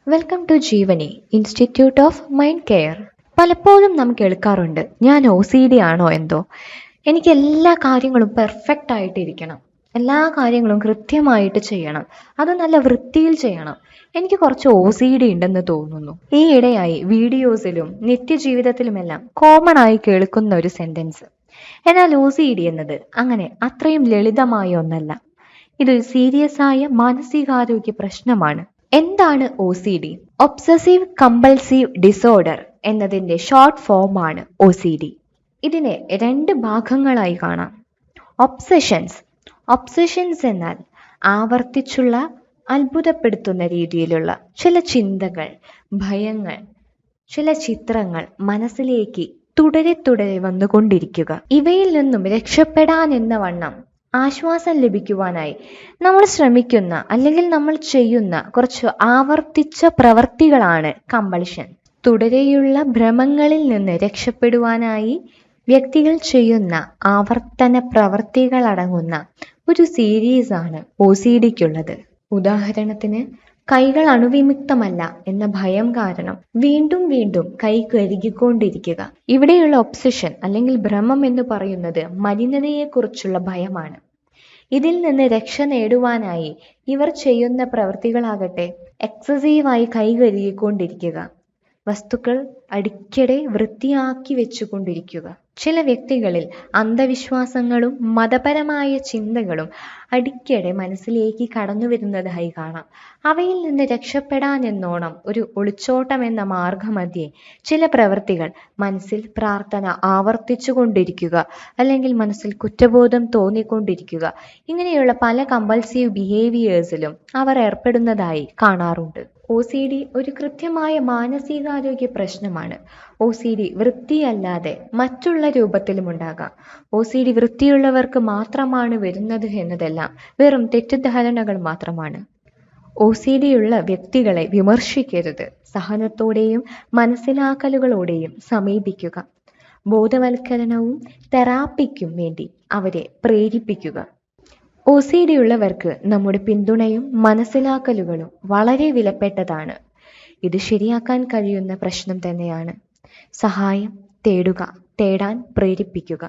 Welcome to Jeevani institute of mind care. പലപ്പോഴും നാം കേൾക്കാറുണ്ട്, ഞാൻ OCD ആണോ എന്തോ, എനിക്ക് എല്ലാ കാര്യങ്ങളും പെർഫെക്റ്റ് ആയിട്ടിരിക്കണം, എല്ലാ കാര്യങ്ങളും കൃത്യമായിട്ട് ചെയ്യണം, അത് നല്ല വൃത്തിയിൽ ചെയ്യണം, എനിക്ക് കുറച്ച് OCD ഉണ്ടെന്ന് തോന്നുന്നു. ഈ ഇടയായി വീഡിയോസിലും നിത്യജീവിതത്തിലുമെല്ലാം കോമൺ ആയി കേൾക്കുന്ന ഒരു സെന്റൻസ്. എന്നാൽ OCD എന്നത് അങ്ങനെ അത്രയും ലളിതമായ ഒന്നല്ല. ഇതൊരു സീരിയസ് ആയ മാനസികാരോഗ്യ പ്രശ്നമാണ്. എന്താണ് OCD? ഒബ്സസീവ് കമ്പൾസീവ് ഡിസോർഡർ എന്നതിൻ്റെ ഷോർട്ട് ഫോമാണ് OCD. ഇതിനെ രണ്ട് ഭാഗങ്ങളായി കാണാം. ഒബ്സഷൻസ് എന്നാൽ ആവർത്തിച്ചുള്ള അത്ഭുതപ്പെടുത്തുന്ന രീതിയിലുള്ള ചില ചിന്തകൾ, ഭയങ്ങൾ, ചില ചിത്രങ്ങൾ മനസ്സിലേക്ക് തുടരെ വന്നുകൊണ്ടിരിക്കുക. ഇവയിൽ നിന്നും രക്ഷപ്പെടാൻ എന്ന വണ്ണം ആശ്വാസം ലഭിക്കുവാനായി നമ്മൾ ശ്രമിക്കുന്ന അല്ലെങ്കിൽ നമ്മൾ ചെയ്യുന്ന കുറച്ച് ആവർത്തിച്ച പ്രവർത്തികളാണ് കമ്പൾഷൻ. തുടരെയുള്ള ഭ്രമങ്ങളിൽ നിന്ന് രക്ഷപ്പെടുവാനായി വ്യക്തികൾ ചെയ്യുന്ന ആവർത്തന പ്രവർത്തികളടങ്ങുന്ന ഒരു സീരീസാണ് OCDക്കുള്ളത്. ഉദാഹരണത്തിന്, കൈകൾ അണുവിമുക്തമല്ല എന്ന ഭയം കാരണം വീണ്ടും കൈ കഴുകിക്കൊണ്ടിരിക്കുക. ഇവിടെയുള്ള ഒബ്സഷൻ അല്ലെങ്കിൽ ഭ്രമം എന്ന് പറയുന്നത് മലിനതയെക്കുറിച്ചുള്ള ഭയമാണ്. ഇതിൽ നിന്ന് രക്ഷ നേടുവാനായി ഇവർ ചെയ്യുന്ന പ്രവൃത്തികളാകട്ടെ എക്സസീവായി കൈ കഴുകിക്കൊണ്ടിരിക്കുക, വസ്തുക്കൾ അടിക്കടെ വൃത്തിയാക്കി വെച്ചുകൊണ്ടിരിക്കുക. ചില വ്യക്തികളിൽ അന്ധവിശ്വാസങ്ങളും മതപരമായ ചിന്തകളും അടിക്കടെ മനസ്സിലേക്ക് കടന്നു വരുന്നതായി കാണാം. അവയിൽ നിന്ന് രക്ഷപ്പെടാൻ എന്നോണം ഒരു ഒളിച്ചോട്ടം എന്ന മാർഗമധ്യേ ചില പ്രവൃത്തികൾ, മനസ്സിൽ പ്രാർത്ഥന ആവർത്തിച്ചു കൊണ്ടിരിക്കുക, അല്ലെങ്കിൽ മനസ്സിൽ കുറ്റബോധം തോന്നിക്കൊണ്ടിരിക്കുക, ഇങ്ങനെയുള്ള പല കമ്പൾസീവ് ബിഹേവിയേഴ്സിലും അവർ ഏർപ്പെടുന്നതായി കാണാറുണ്ട്. OCD ഒരു കൃത്യമായ മാനസികാരോഗ്യ പ്രശ്നമാണ്. OCD വൃത്തിയല്ലാതെ മറ്റുള്ള രൂപത്തിലും ഉണ്ടാകാം. OCD വൃത്തിയുള്ളവർക്ക് മാത്രമാണ് വരുന്നത് എന്നതെല്ലാം വെറും തെറ്റിദ്ധാരണകൾ മാത്രമാണ്. OCD ഉള്ള വ്യക്തികളെ വിമർശിക്കരുത്. സഹനത്തോടെയും മനസ്സിലാക്കലുകളോടെയും സമീപിക്കുക. ബോധവൽക്കരണവും തെറാപ്പിക്കും വേണ്ടി അവരെ പ്രേരിപ്പിക്കുക. OCD ഉള്ളവർക്ക് നമ്മുടെ പിന്തുണയും മനസ്സിലാക്കലുകളും വളരെ വിലപ്പെട്ടതാണ്. ഇത് ശരിയാക്കാൻ കഴിയുന്ന പ്രശ്നം തന്നെയാണ്. സഹായം തേടാൻ പ്രേരിപ്പിക്കുക.